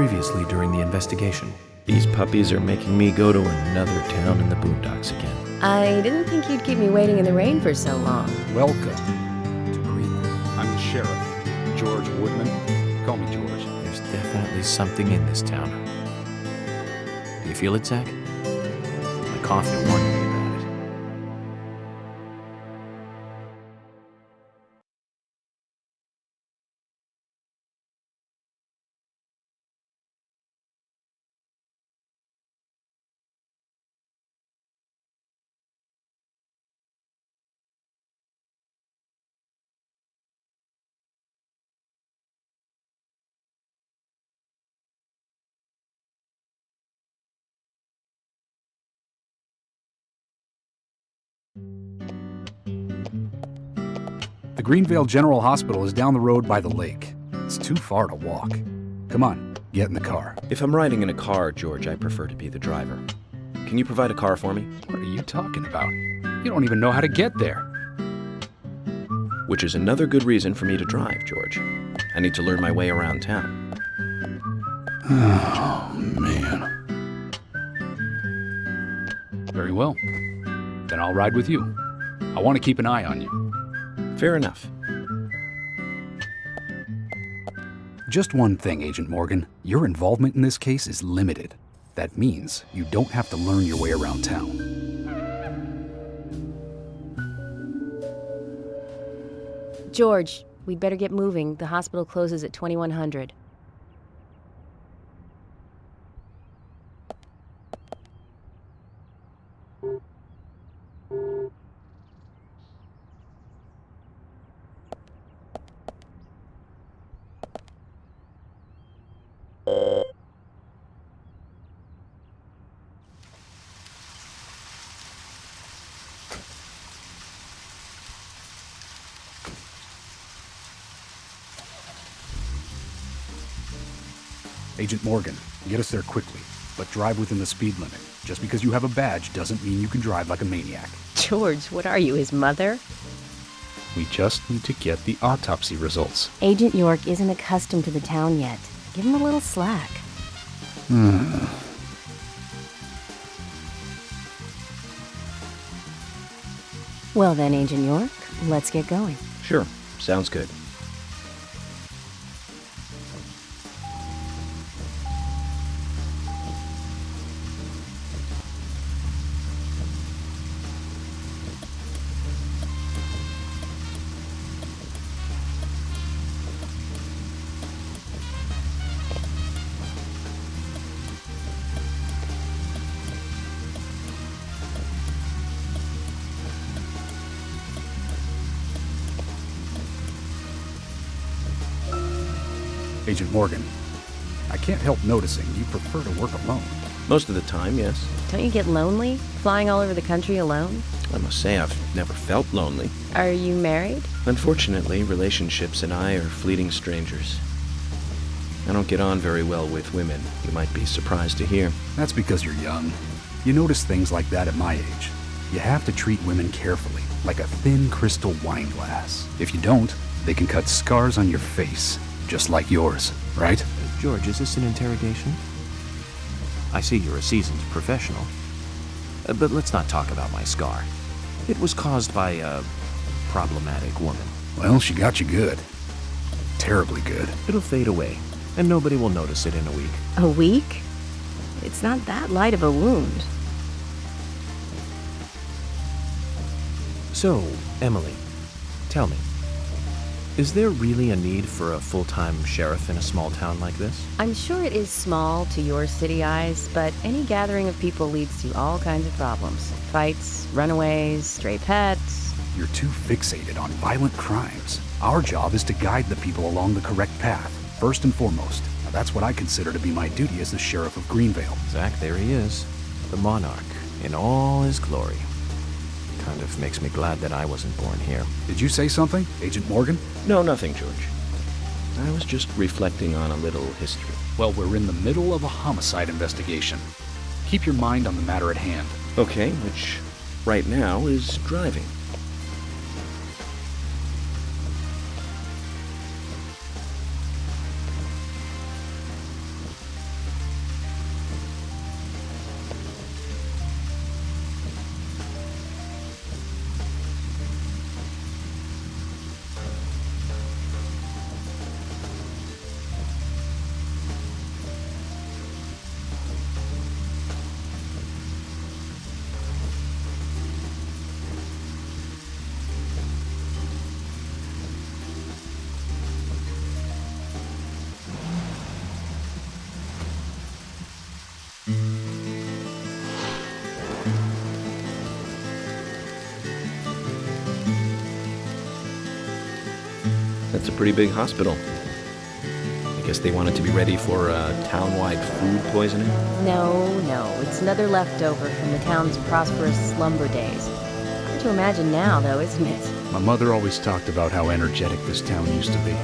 previously during the investigation. These puppies are making me go to another town in the boondocks again. I didn't think you'd keep me waiting in the rain for so long. Welcome to Greenville. I'm the sheriff, George Woodman. Call me George. There's definitely something in this town. Do you feel it, Zach? My coffee warned me about it. The Greenvale General Hospital is down the road by the lake. It's too far to walk. Come on, get in the car. If I'm riding in a car, George, I prefer to be the driver. Can you provide a car for me? What are you talking about? You don't even know how to get there. Which is another good reason for me to drive, George. I need to learn my way around town. Oh, man. Very well. Then I'll ride with you. I want to keep an eye on you. Fair enough. Just one thing, Agent Morgan. Your involvement in this case is limited. That means you don't have to learn your way around town. George, we'd better get moving. The hospital closes at 2100. Agent Morgan, get us there quickly, but drive within the speed limit. Just because you have a badge doesn't mean you can drive like a maniac. George, what are you, his mother? We just need to get the autopsy results. Agent York isn't accustomed to the town yet. Give him a little slack. Well then, Agent York, let's get going. Sure, sounds good. Agent Morgan, I can't help noticing you prefer to work alone. Most of the time, yes. Don't you get lonely, flying all over the country alone? I must say I've never felt lonely. Are you married? Unfortunately, relationships and I are fleeting strangers. I don't get on very well with women, you might be surprised to hear. That's because you're young. You notice things like that at my age. You have to treat women carefully, like a thin crystal wine glass. If you don't, they can cut scars on your face, just like yours, right? George, is this an interrogation? I see you're a seasoned professional. But let's not talk about my scar. It was caused by a problematic woman. Well, she got you good. Terribly good. It'll fade away, and nobody will notice it in a week. A week? It's not that light of a wound. So, Emily, tell me, is there really a need for a full-time sheriff in a small town like this? I'm sure it is small to your city eyes, but any gathering of people leads to all kinds of problems. Fights, runaways, stray pets. You're too fixated on violent crimes. Our job is to guide the people along the correct path, first and foremost. Now, that's what I consider to be my duty as the sheriff of Greenvale. Zach, there he is. The monarch, in all his glory. Kind of makes me glad that I wasn't born here. Did you say something, Agent Morgan? No, nothing, George. I was just reflecting on a little history. Well, we're in the middle of a homicide investigation. Keep your mind on the matter at hand. Okay, which right now is driving. That's a pretty big hospital. I guess they wanted to be ready for town-wide food poisoning? No, it's another leftover from the town's prosperous slumber days. Hard to imagine now, though, isn't it? My mother always talked about how energetic this town used to be.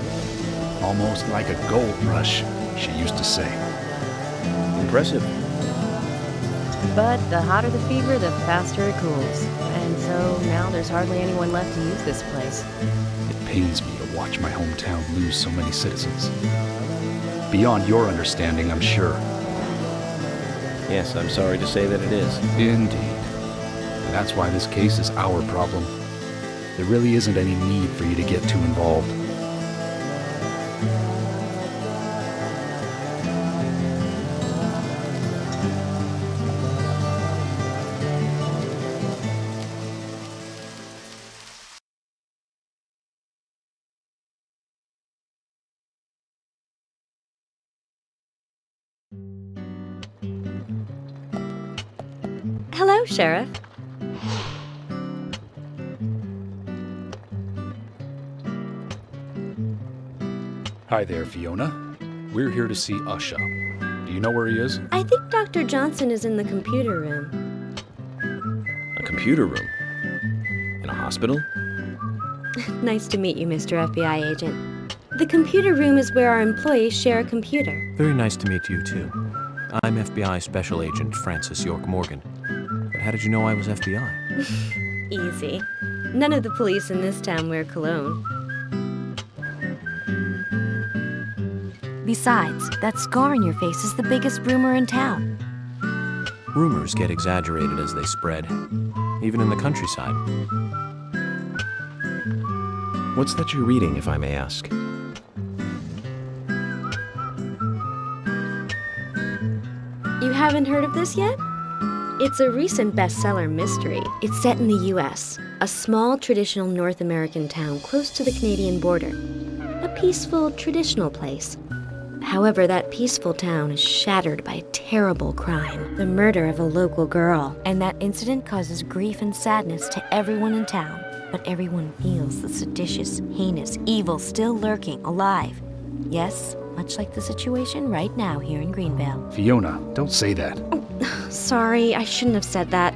Almost like a gold rush, she used to say. Impressive. But the hotter the fever, the faster it cools. And so now there's hardly anyone left to use this place. It pains me to watch my hometown lose so many citizens. Beyond your understanding, I'm sure. Yes, I'm sorry to say that it is. Indeed. And that's why this case is our problem. There really isn't any need for you to get too involved. Hello, Sheriff. Hi there, Fiona. We're here to see Ushah. Do you know where he is? I think Dr. Johnson is in the computer room. A computer room? In a hospital? Nice to meet you, Mr. FBI agent. The computer room is where our employees share a computer. Very nice to meet you, too. I'm FBI Special Agent Francis York Morgan. But how did you know I was FBI? Easy. None of the police in this town wear cologne. Besides, that scar on your face is the biggest rumor in town. Rumors get exaggerated as they spread, even in the countryside. What's that you're reading, if I may ask? You haven't heard of this yet? It's a recent bestseller mystery. It's set in the U.S., a small traditional North American town close to the Canadian border. A peaceful, traditional place. However, that peaceful town is shattered by a terrible crime, the murder of a local girl. And that incident causes grief and sadness to everyone in town. But everyone feels the seditious, heinous evil still lurking, alive. Yes, much like the situation right now here in Greenvale. Fiona, don't say that. Sorry, I shouldn't have said that.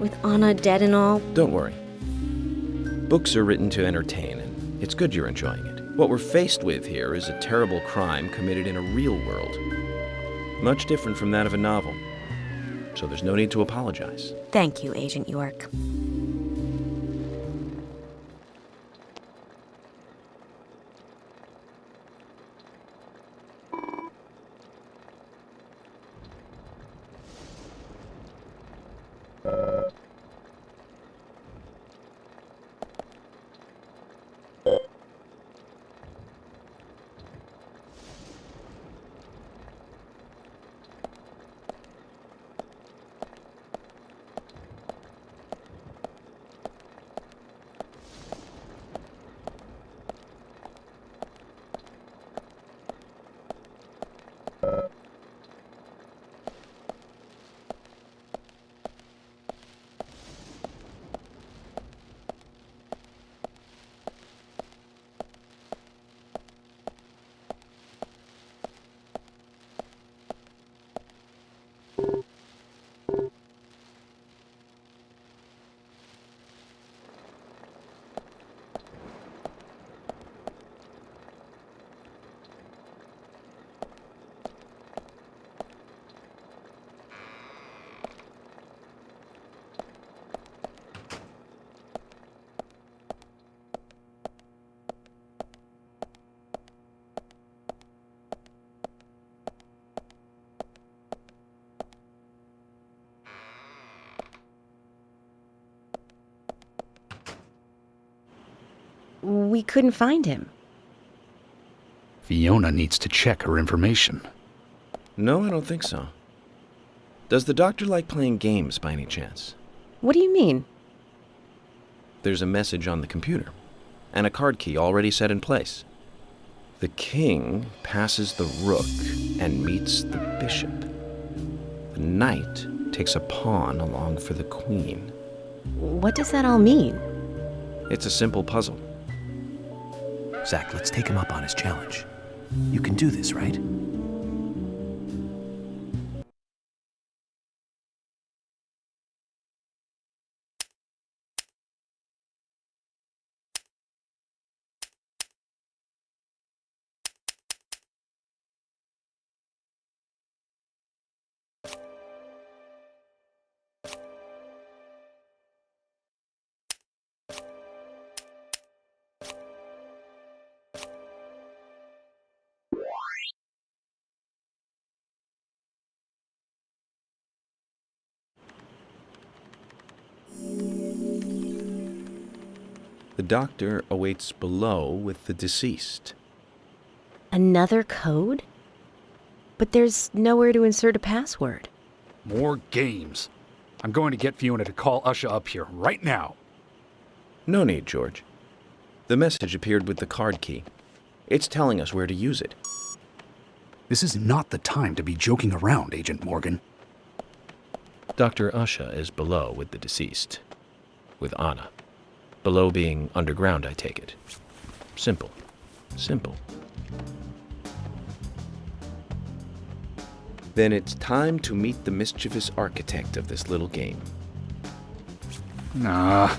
With Anna dead and all. Don't worry. Books are written to entertain, and it's good you're enjoying it. What we're faced with here is a terrible crime committed in a real world. Much different from that of a novel. So there's no need to apologize. Thank you, Agent York. We couldn't find him. Fiona needs to check her information. No, I don't think so. Does the doctor like playing games by any chance? What do you mean? There's a message on the computer, and a card key already set in place. The king passes the rook and meets the bishop. The knight takes a pawn along for the queen. What does that all mean? It's a simple puzzle. Zach, let's take him up on his challenge. You can do this, right? The doctor awaits below with the deceased. Another code? But there's nowhere to insert a password. More games. I'm going to get Fiona to call Ushah up here right now. No need, George. The message appeared with the card key. It's telling us where to use it. This is not the time to be joking around, Agent Morgan. Dr. Ushah is below with the deceased. With Anna. Below being underground, I take it. Simple. Simple. Then it's time to meet the mischievous architect of this little game. Nah.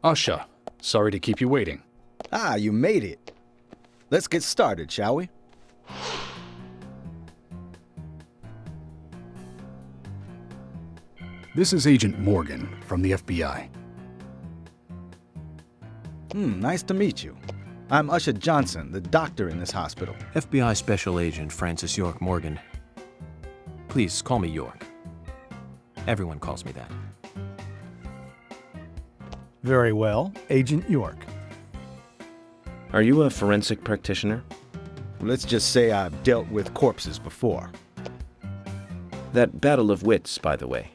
Ushah, sorry to keep you waiting. Ah, you made it. Let's get started, shall we? This is Agent Morgan from the FBI. Nice to meet you. I'm Ushah Johnson, the doctor in this hospital. FBI Special Agent Francis York Morgan. Please call me York. Everyone calls me that. Very well, Agent York. Are you a forensic practitioner? Let's just say I've dealt with corpses before. That battle of wits, by the way.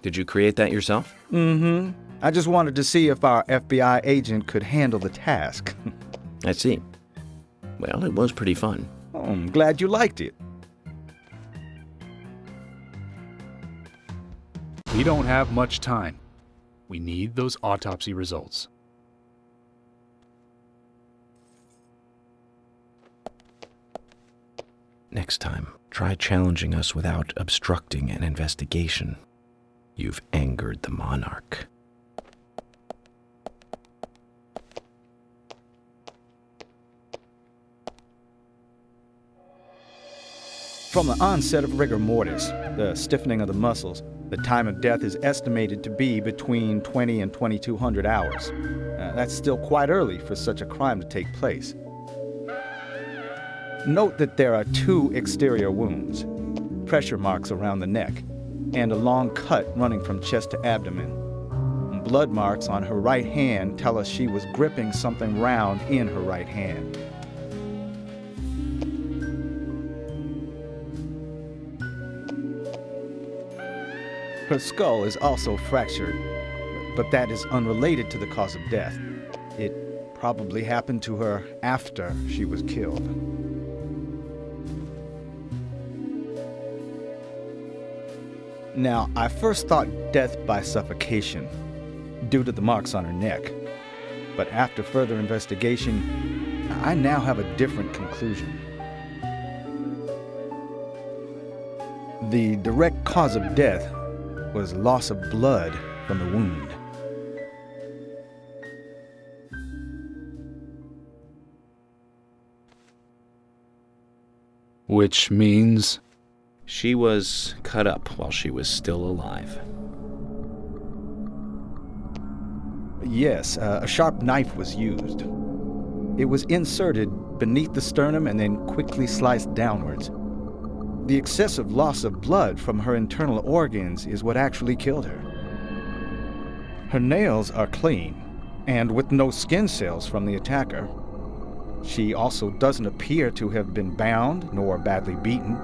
Did you create that yourself? Mm-hmm. I just wanted to see if our FBI agent could handle the task. I see. Well, it was pretty fun. Oh, I'm glad you liked it. We don't have much time. We need those autopsy results. Next time, try challenging us without obstructing an investigation. You've angered the monarch. From the onset of rigor mortis, the stiffening of the muscles, the time of death is estimated to be between 20 and 2200 hours. That's still quite early for such a crime to take place. Note that there are 2 exterior wounds, pressure marks around the neck, and a long cut running from chest to abdomen. Blood marks on her right hand tell us she was gripping something round in her right hand. Her skull is also fractured, but that is unrelated to the cause of death. It probably happened to her after she was killed. Now, I first thought death by suffocation, due to the marks on her neck. But after further investigation, I now have a different conclusion. The direct cause of death was loss of blood from the wound. Which means... She was cut up while she was still alive. Yes, a sharp knife was used. It was inserted beneath the sternum and then quickly sliced downwards. The excessive loss of blood from her internal organs is what actually killed her. Her nails are clean, and with no skin cells from the attacker. She also doesn't appear to have been bound nor badly beaten.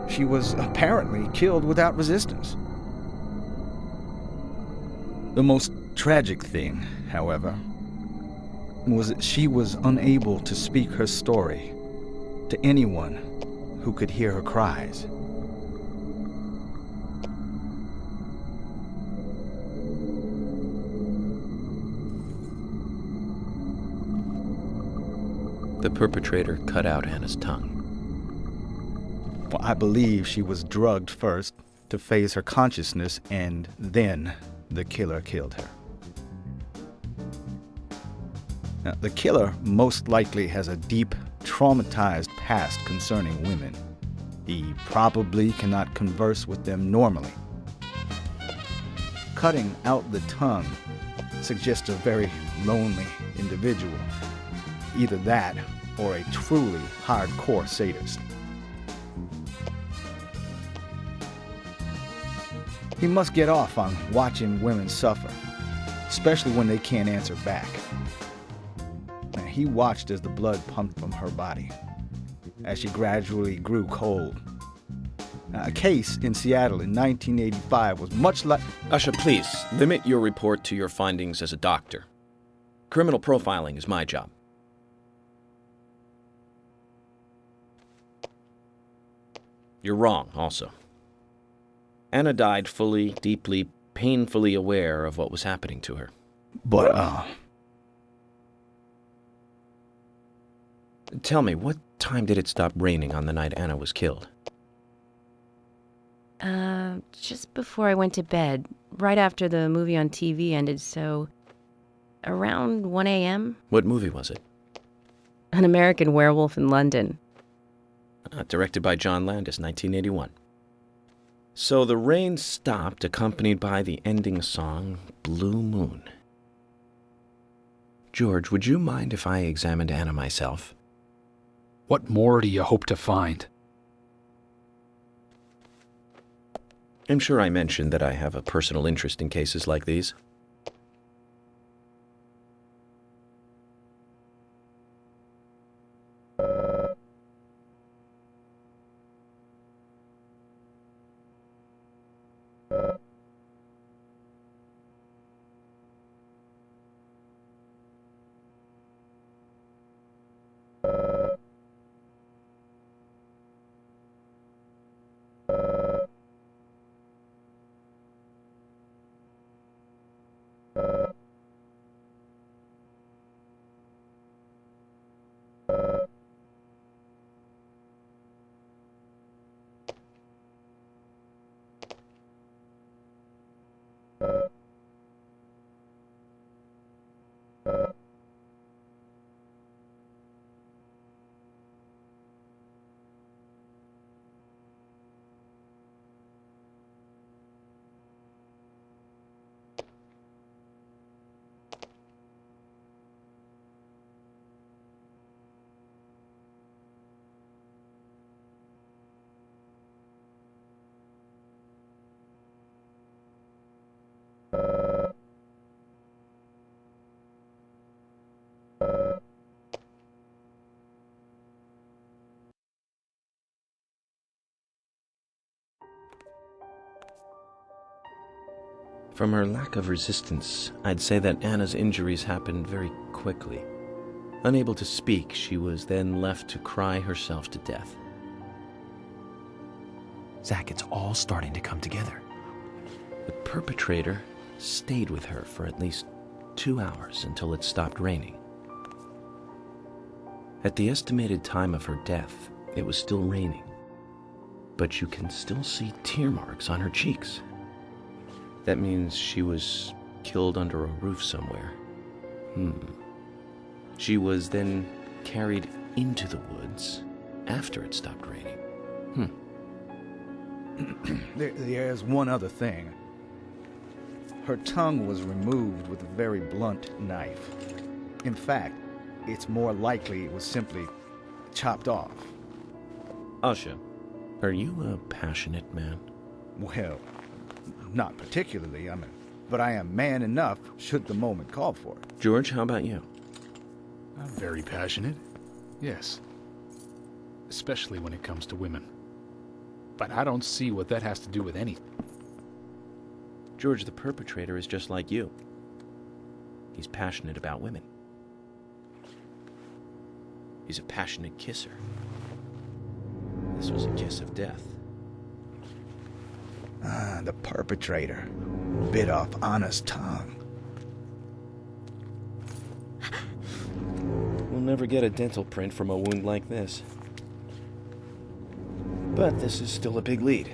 She was apparently killed without resistance. The most tragic thing, however, was that she was unable to speak her story to anyone who could hear her cries. The perpetrator cut out Anna's tongue. Well, I believe she was drugged first to phase her consciousness, and then the killer killed her. Now, the killer most likely has a deep, traumatized past concerning women. He probably cannot converse with them normally. Cutting out the tongue suggests a very lonely individual. Either that or a truly hardcore sadist. He must get off on watching women suffer, especially when they can't answer back. He watched as the blood pumped from her body, as she gradually grew cold. A case in Seattle in 1985 was much like... Ushah, please, limit your report to your findings as a doctor. Criminal profiling is my job. You're wrong, also. Anna died fully, deeply, painfully aware of what was happening to her. But, Tell me, what time did it stop raining on the night Anna was killed? Just before I went to bed, right after the movie on TV ended, so Around 1 a.m. What movie was it? An American Werewolf in London. Directed by John Landis, 1981. So the rain stopped, accompanied by the ending song, Blue Moon. George, would you mind if I examined Anna myself? What more do you hope to find? I'm sure I mentioned that I have a personal interest in cases like these. From her lack of resistance, I'd say that Anna's injuries happened very quickly. Unable to speak, she was then left to cry herself to death. Zach, it's all starting to come together. The perpetrator stayed with her for at least 2 hours until it stopped raining. At the estimated time of her death, it was still raining, but you can still see tear marks on her cheeks. That means she was killed under a roof somewhere. She was then carried into the woods after it stopped raining. There's one other thing. Her tongue was removed with a very blunt knife. In fact, it's more likely it was simply chopped off. Ushah, are you a passionate man? Well, not particularly, but I am man enough should the moment call for it. George, how about you? I'm very passionate, yes. Especially when it comes to women. But I don't see what that has to do with anything. George, the perpetrator is just like you. He's passionate about women. He's a passionate kisser. This was a kiss of death. The perpetrator bit off Anna's tongue. We'll never get a dental print from a wound like this. But this is still a big lead.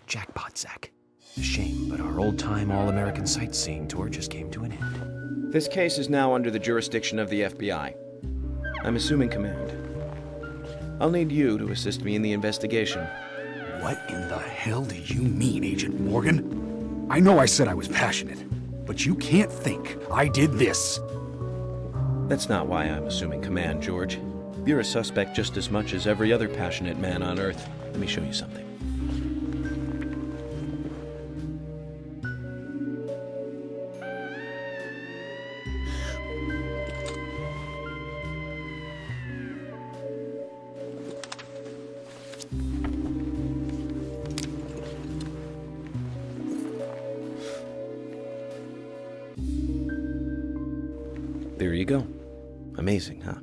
Jackpot, Zach. A shame, but our old-time all-American sightseeing tour just came to an end. This case is now under the jurisdiction of the FBI. I'm assuming command. I'll need you to assist me in the investigation. What in the hell do you mean, Agent Morgan? I know I said I was passionate, but you can't think I did this. That's not why I'm assuming command, George. You're a suspect just as much as every other passionate man on Earth. Let me show you something. There you go. Amazing, huh?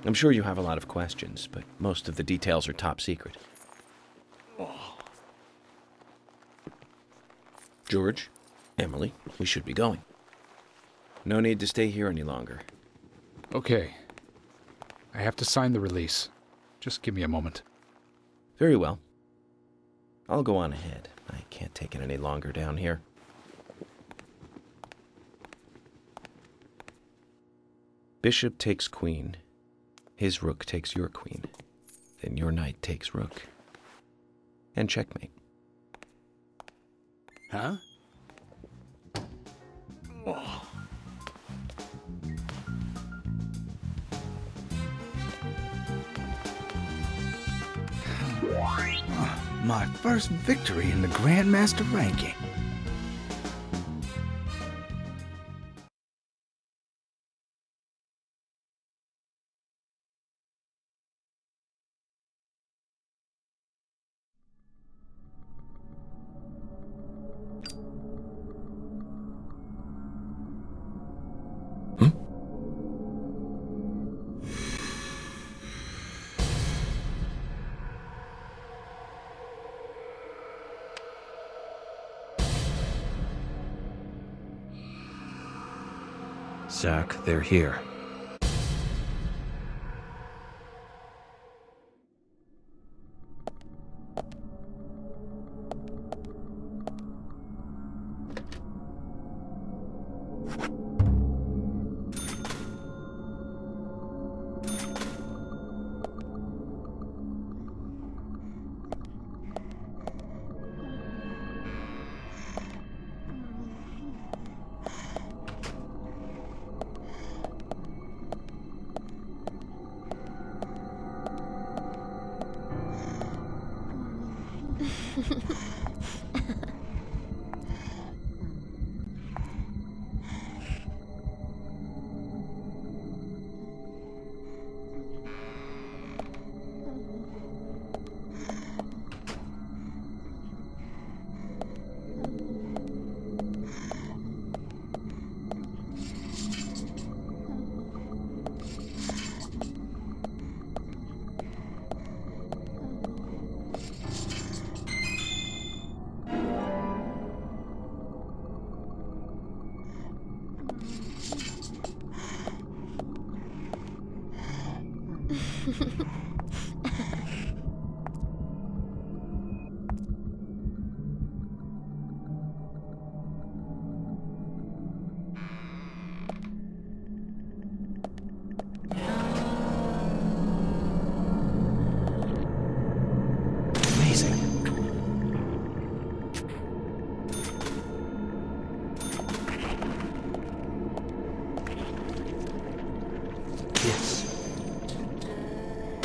I'm sure you have a lot of questions, but most of the details are top secret. George, Emily, we should be going. No need to stay here any longer. Okay. I have to sign the release. Just give me a moment. Very well. I'll go on ahead. I can't take it any longer down here. Bishop takes queen. His rook takes your queen. Then your knight takes rook. And checkmate. Huh? My first victory in the Grandmaster ranking. Zach, they're here.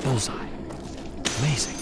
Bullseye. Amazing.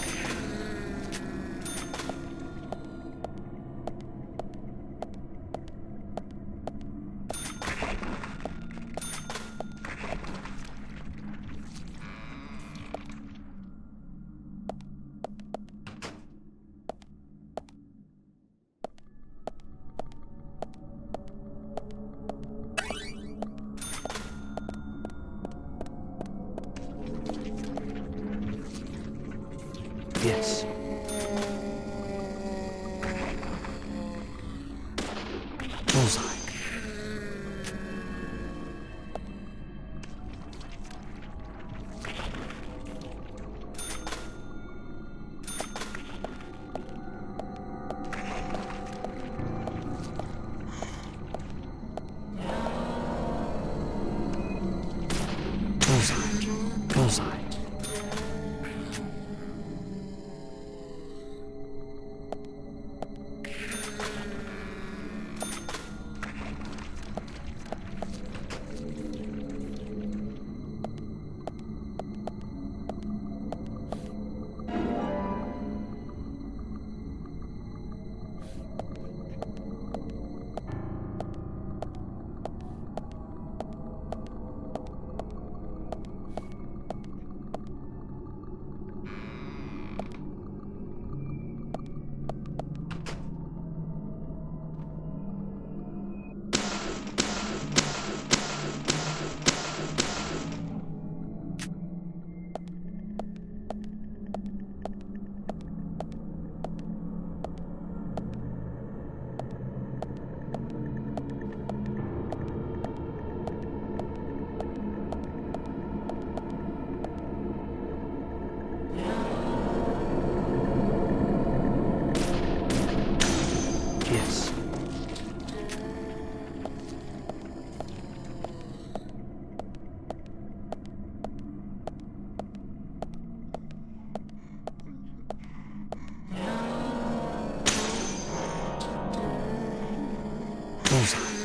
Bullseye.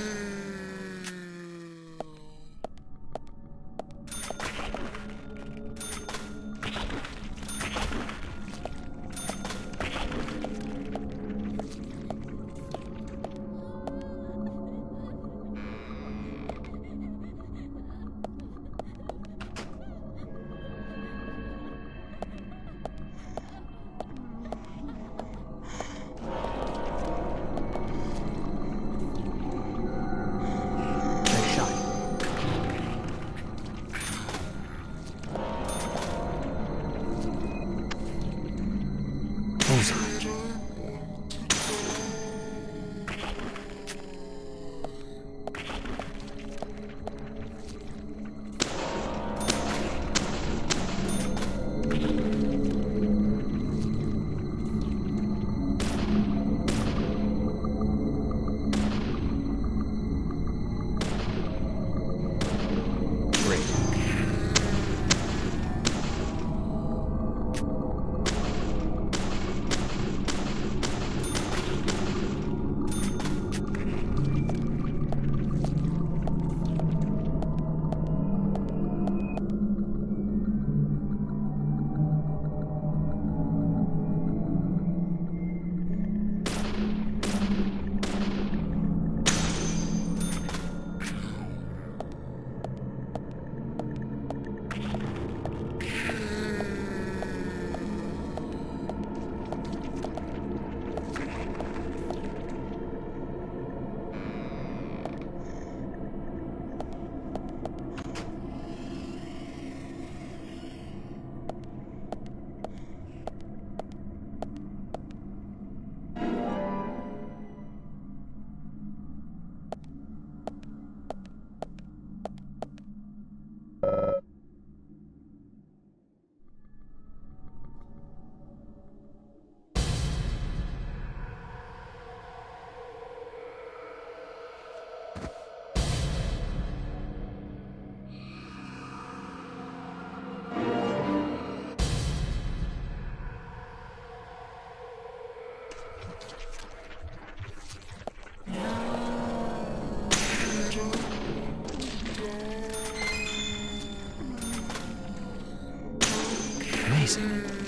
Amazing.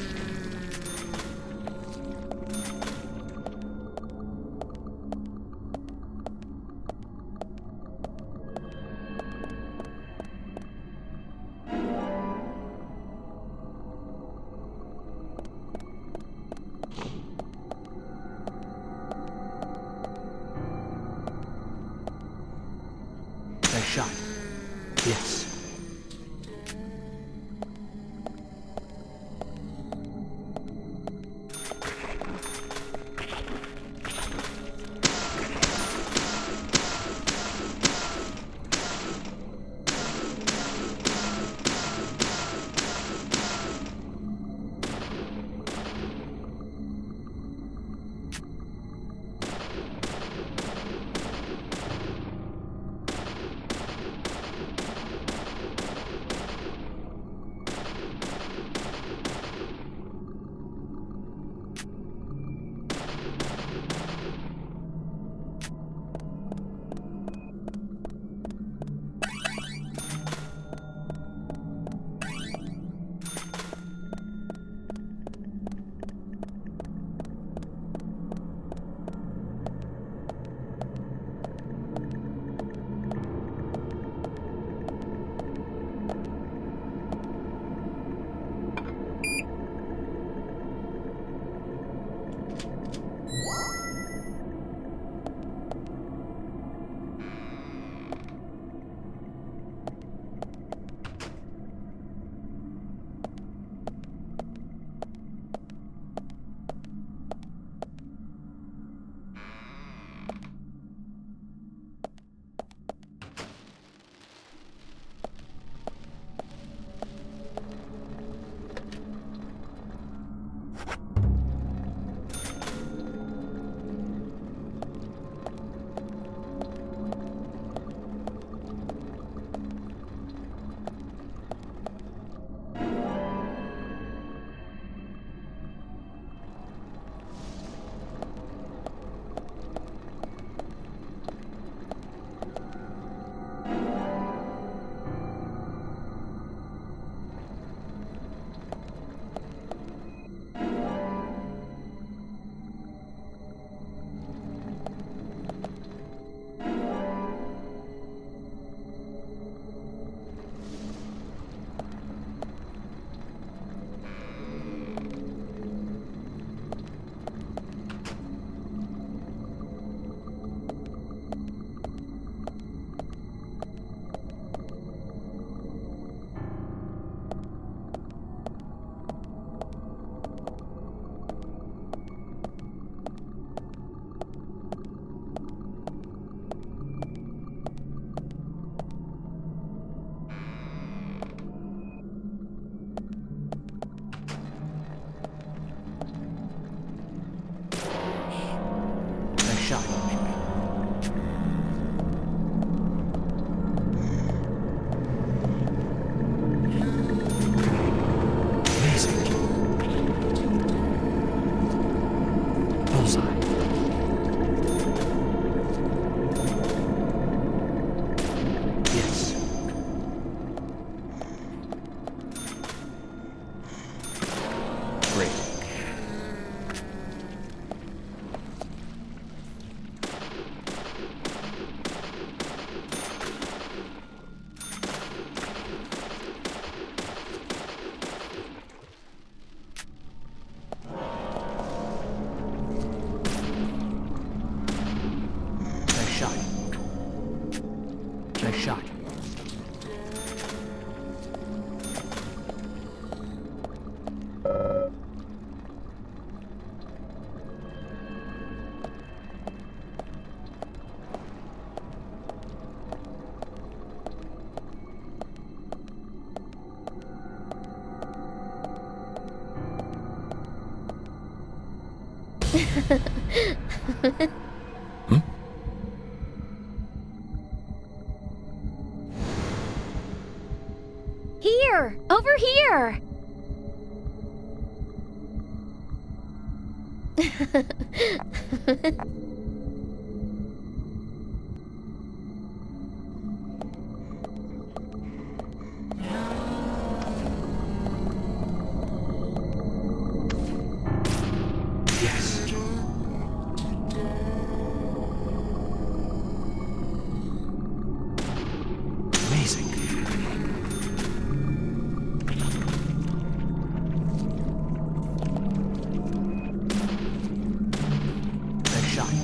Nice shot. Yes. side. Yes. Great. Nice shot. Nice shot. Here! Over here! Yes. Amazing. Nice shot.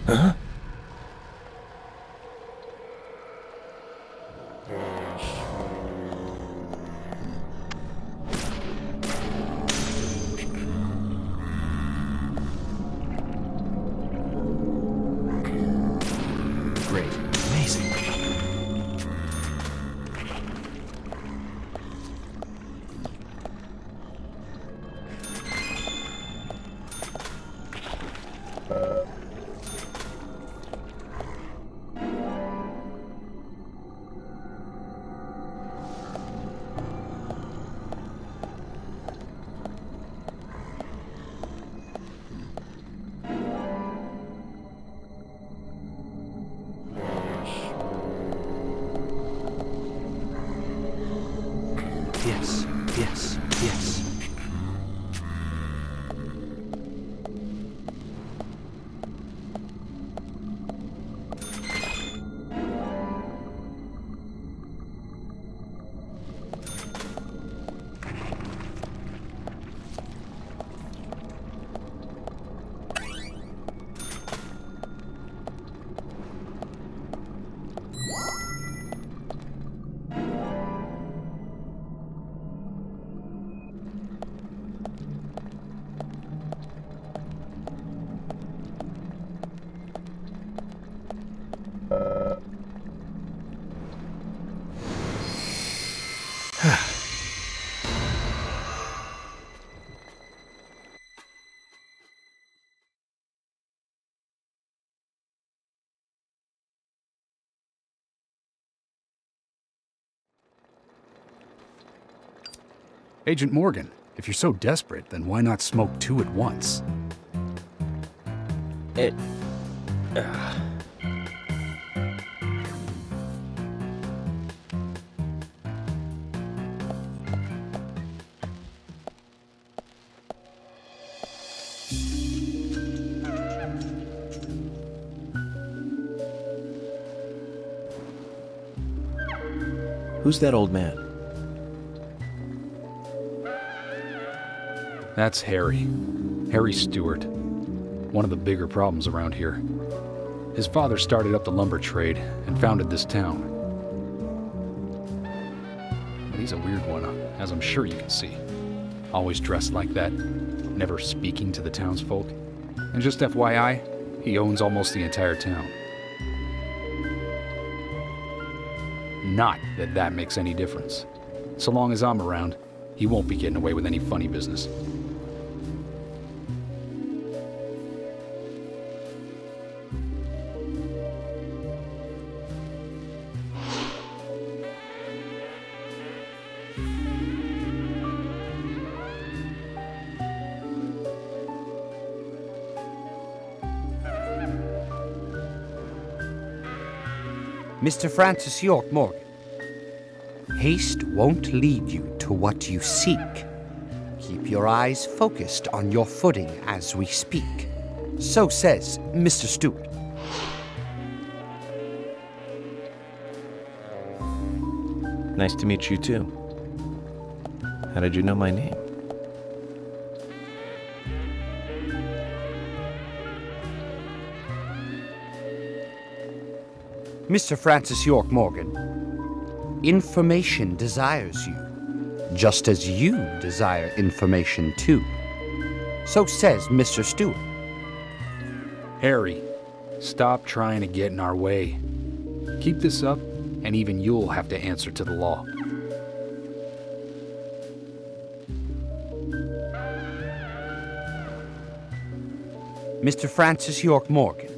Huh? Great. Amazing. Yes, yes, yes. Agent Morgan, if you're so desperate, then why not smoke two at once? It... Who's that old man? That's Harry. Harry Stewart. One of the bigger problems around here. His father started up the lumber trade and founded this town. But he's a weird one, as I'm sure you can see. Always dressed like that, never speaking to the townsfolk. And just FYI, he owns almost the entire town. Not that that makes any difference. So long as I'm around, he won't be getting away with any funny business. Mr. Francis York Morgan, haste won't lead you to what you seek. Keep your eyes focused on your footing as we speak. So says Mr. Stewart. Nice to meet you, too. How did you know my name? Mr. Francis York Morgan, information desires you, just as you desire information too. So says Mr. Stewart. Harry, stop trying to get in our way. Keep this up, and even you'll have to answer to the law. Mr. Francis York Morgan,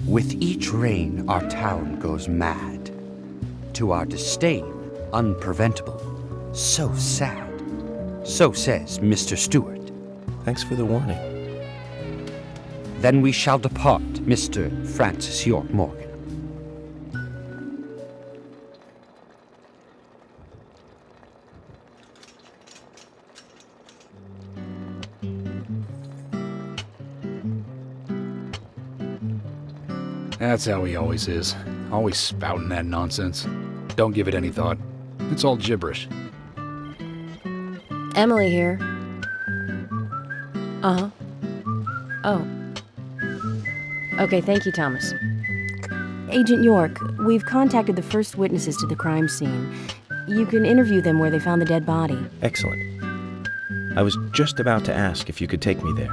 with each reign our town goes mad. To our disdain, unpreventable. So sad. So says Mr. Stewart. Thanks for the warning. Then we shall depart, Mr. Francis York Morgan. That's how he always is. Always spouting that nonsense. Don't give it any thought. It's all gibberish. Emily here. Uh-huh. Oh. Okay, thank you, Thomas. Agent York, we've contacted the first witnesses to the crime scene. You can interview them where they found the dead body. Excellent. I was just about to ask if you could take me there.